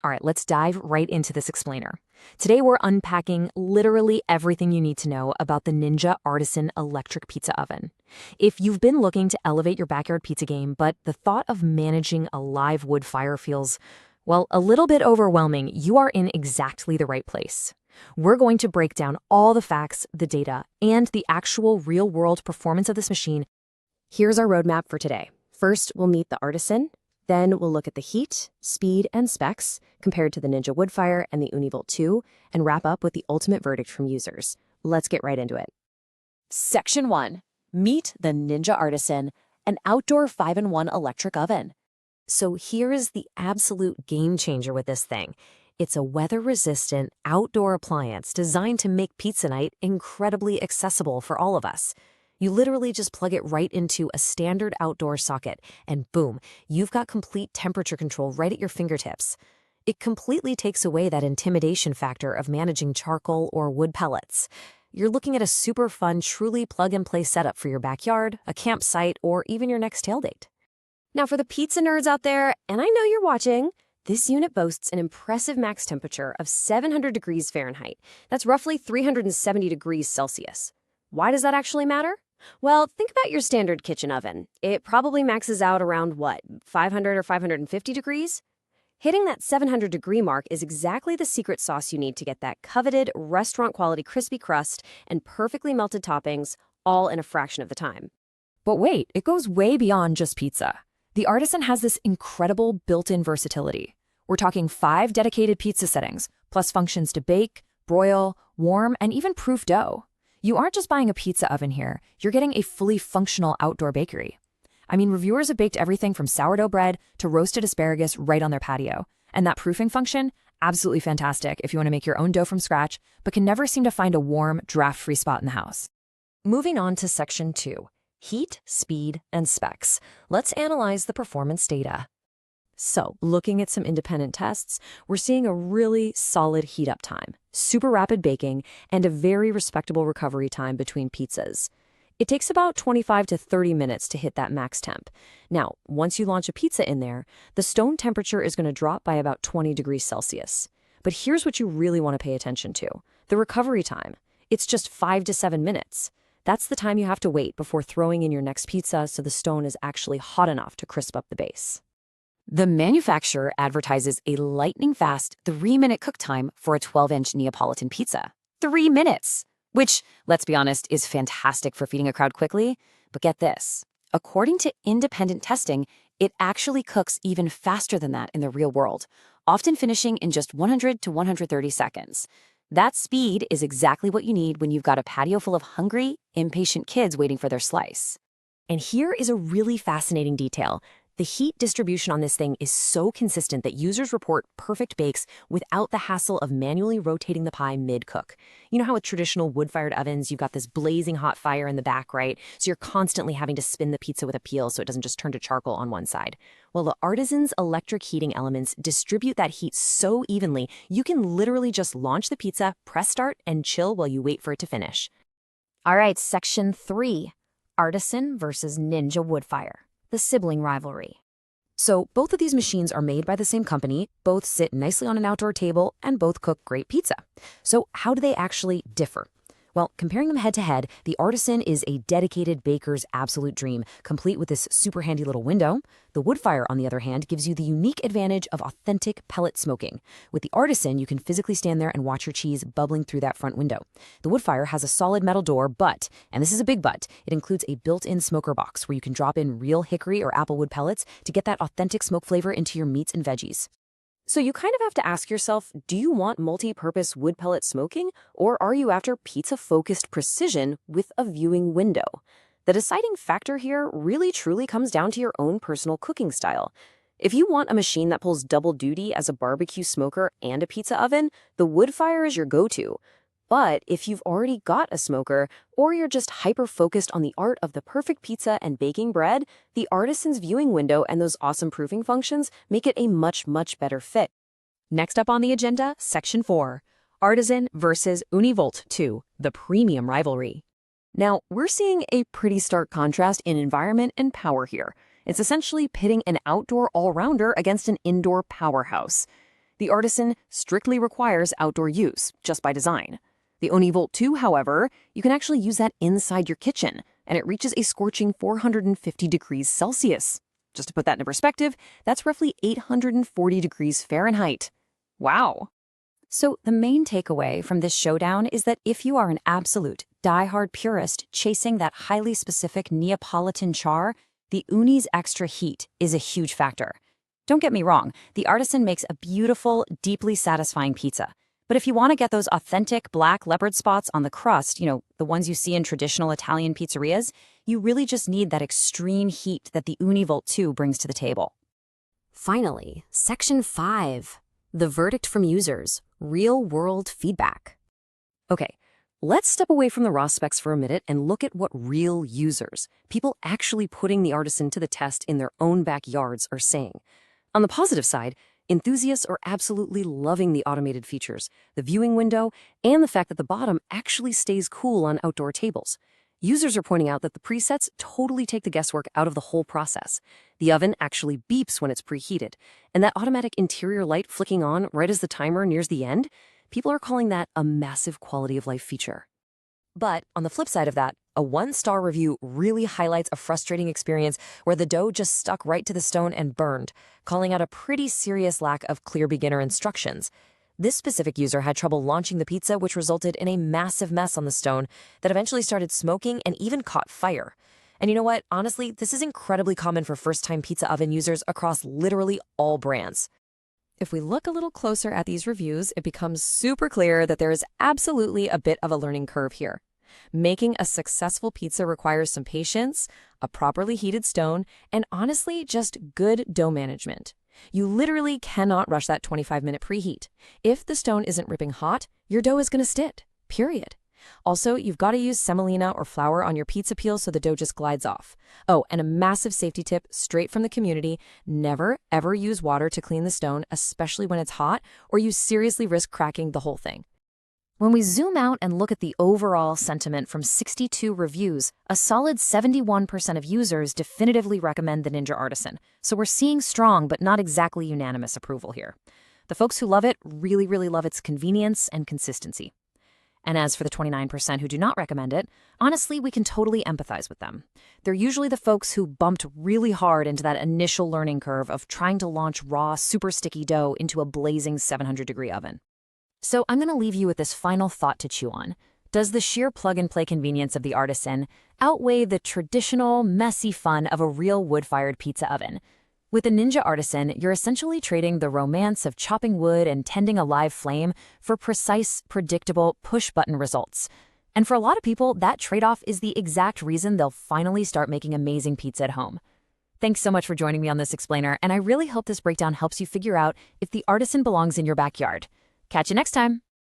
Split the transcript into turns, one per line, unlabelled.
All right, let's dive right into this explainer. Today we're unpacking literally everything you need to know about the Ninja Artisan electric pizza oven. If you've been looking to elevate your backyard pizza game, but the thought of managing a live wood fire feels, well, a little bit overwhelming, you are in exactly the right place. We're going to break down all the facts, the data, and the actual real-world performance of this machine. Here's our roadmap for today. First, we'll meet the Artisan. Then we'll look at the heat, speed, and specs compared to the Ninja Woodfire and the Univolt 2, and wrap up with the ultimate verdict from users. Let's get right into it. Section 1. Meet the Ninja Artisan, an outdoor 5-in-1 electric oven. So here's the absolute game changer with this thing. It's a weather-resistant outdoor appliance designed to make pizza night incredibly accessible for all of us. You literally just plug it right into a standard outdoor socket, and boom, you've got complete temperature control right at your fingertips. It completely takes away that intimidation factor of managing charcoal or wood pellets. You're looking at a super fun, truly plug-and-play setup for your backyard, a campsite, or even your next tailgate. Now for the pizza nerds out there, and I know you're watching, this unit boasts an impressive max temperature of 700 degrees Fahrenheit. That's roughly 370 degrees Celsius. Why does that actually matter? Well, think about your standard kitchen oven. It probably maxes out around, 500 or 550 degrees? Hitting that 700-degree mark is exactly the secret sauce you need to get that coveted, restaurant-quality crispy crust and perfectly melted toppings, all in a fraction of the time. But wait, it goes way beyond just pizza. The Artisan has this incredible built-in versatility. We're talking 5 dedicated pizza settings, plus functions to bake, broil, warm, and even proof dough. You aren't just buying a pizza oven here, you're getting a fully functional outdoor bakery. I mean, reviewers have baked everything from sourdough bread to roasted asparagus right on their patio. And that proofing function, absolutely fantastic if you want to make your own dough from scratch, but can never seem to find a warm, draft-free spot in the house. Moving on to Section 2, Heat, Speed, and Specs. Let's analyze the performance data. So, looking at some independent tests, we're seeing a really solid heat-up time, super rapid baking, and a very respectable recovery time between pizzas. It takes about 25 to 30 minutes to hit that max temp. Now, once you launch a pizza in there, the stone temperature is going to drop by about 20 degrees Celsius. But here's what you really want to pay attention to, the recovery time. It's just 5 to 7 minutes. That's the time you have to wait before throwing in your next pizza so the stone is actually hot enough to crisp up the base. The manufacturer advertises a lightning-fast 3-minute cook time for a 12-inch Neapolitan pizza. 3 minutes! Which, let's be honest, is fantastic for feeding a crowd quickly. But get this. According to independent testing, it actually cooks even faster than that in the real world, often finishing in just 100 to 130 seconds. That speed is exactly what you need when you've got a patio full of hungry, impatient kids waiting for their slice. And here is a really fascinating detail. The heat distribution on this thing is so consistent that users report perfect bakes without the hassle of manually rotating the pie mid-cook. You know how with traditional wood-fired ovens, you've got this blazing hot fire in the back, right? So you're constantly having to spin the pizza with a peel so it doesn't just turn to charcoal on one side. Well, the Artisan's electric heating elements distribute that heat so evenly, you can literally just launch the pizza, press start, and chill while you wait for it to finish. All right, Section 3, Artisan versus Ninja Woodfire. The sibling rivalry. So both of these machines are made by the same company, both sit nicely on an outdoor table, and both cook great pizza. So how do they actually differ? Well, comparing them head-to-head, the Artisan is a dedicated baker's absolute dream, complete with this super handy little window. The Woodfire, on the other hand, gives you the unique advantage of authentic pellet smoking. With the Artisan, you can physically stand there and watch your cheese bubbling through that front window. The Woodfire has a solid metal door, but, and this is a big but, it includes a built-in smoker box where you can drop in real hickory or applewood pellets to get that authentic smoke flavor into your meats and veggies. So you kind of have to ask yourself, do you want multi-purpose wood pellet smoking, or are you after pizza-focused precision with a viewing window? The deciding factor here really truly comes down to your own personal cooking style. If you want a machine that pulls double duty as a barbecue smoker and a pizza oven, the Woodfire is your go-to. But if you've already got a smoker, or you're just hyper-focused on the art of the perfect pizza and baking bread, the Artisan's viewing window and those awesome proofing functions make it a much, much better fit. Next up on the agenda, Section 4, Artisan versus Univolt 2, the premium rivalry. Now, we're seeing a pretty stark contrast in environment and power here. It's essentially pitting an outdoor all-rounder against an indoor powerhouse. The Artisan strictly requires outdoor use, just by design. The Univolt 2, however, you can actually use that inside your kitchen, and it reaches a scorching 450 degrees Celsius. Just to put that into perspective, that's roughly 840 degrees Fahrenheit. Wow! So the main takeaway from this showdown is that if you are an absolute die-hard purist chasing that highly specific Neapolitan char, the Uni's extra heat is a huge factor. Don't get me wrong, the Artisan makes a beautiful, deeply satisfying pizza. But if you want to get those authentic black leopard spots on the crust, the ones you see in traditional Italian pizzerias, you really just need that extreme heat that the Univolt 2 brings to the table. Finally, Section 5. The verdict from users. Real-world feedback. Okay, let's step away from the raw specs for a minute and look at what real users, people actually putting the Artisan to the test in their own backyards, are saying. On the positive side, enthusiasts are absolutely loving the automated features, the viewing window, and the fact that the bottom actually stays cool on outdoor tables. Users are pointing out that the presets totally take the guesswork out of the whole process. The oven actually beeps when it's preheated, and that automatic interior light flicking on right as the timer nears the end, people are calling that a massive quality of life feature. But on the flip side of that, a 1-star review really highlights a frustrating experience where the dough just stuck right to the stone and burned, calling out a pretty serious lack of clear beginner instructions. This specific user had trouble launching the pizza, which resulted in a massive mess on the stone that eventually started smoking and even caught fire. And you know what? Honestly, this is incredibly common for first-time pizza oven users across literally all brands. If we look a little closer at these reviews, it becomes super clear that there is absolutely a bit of a learning curve here. Making a successful pizza requires some patience, a properly heated stone, and honestly, just good dough management. You literally cannot rush that 25-minute preheat. If the stone isn't ripping hot, your dough is going to stick, period. Also, you've got to use semolina or flour on your pizza peel so the dough just glides off. Oh, and a massive safety tip straight from the community: never, ever use water to clean the stone, especially when it's hot, or you seriously risk cracking the whole thing. When we zoom out and look at the overall sentiment from 62 reviews, a solid 71% of users definitively recommend the Ninja Artisan. So we're seeing strong but not exactly unanimous approval here. The folks who love it really, really love its convenience and consistency. And as for the 29% who do not recommend it, honestly, we can totally empathize with them. They're usually the folks who bumped really hard into that initial learning curve of trying to launch raw, super sticky dough into a blazing 700-degree oven. So I'm going to leave you with this final thought to chew on. Does the sheer plug-and-play convenience of the Artisan outweigh the traditional, messy fun of a real wood-fired pizza oven? With the Ninja Artisan, you're essentially trading the romance of chopping wood and tending a live flame for precise, predictable, push-button results. And for a lot of people, that trade-off is the exact reason they'll finally start making amazing pizza at home. Thanks so much for joining me on this explainer, and I really hope this breakdown helps you figure out if the Artisan belongs in your backyard. Catch you next time.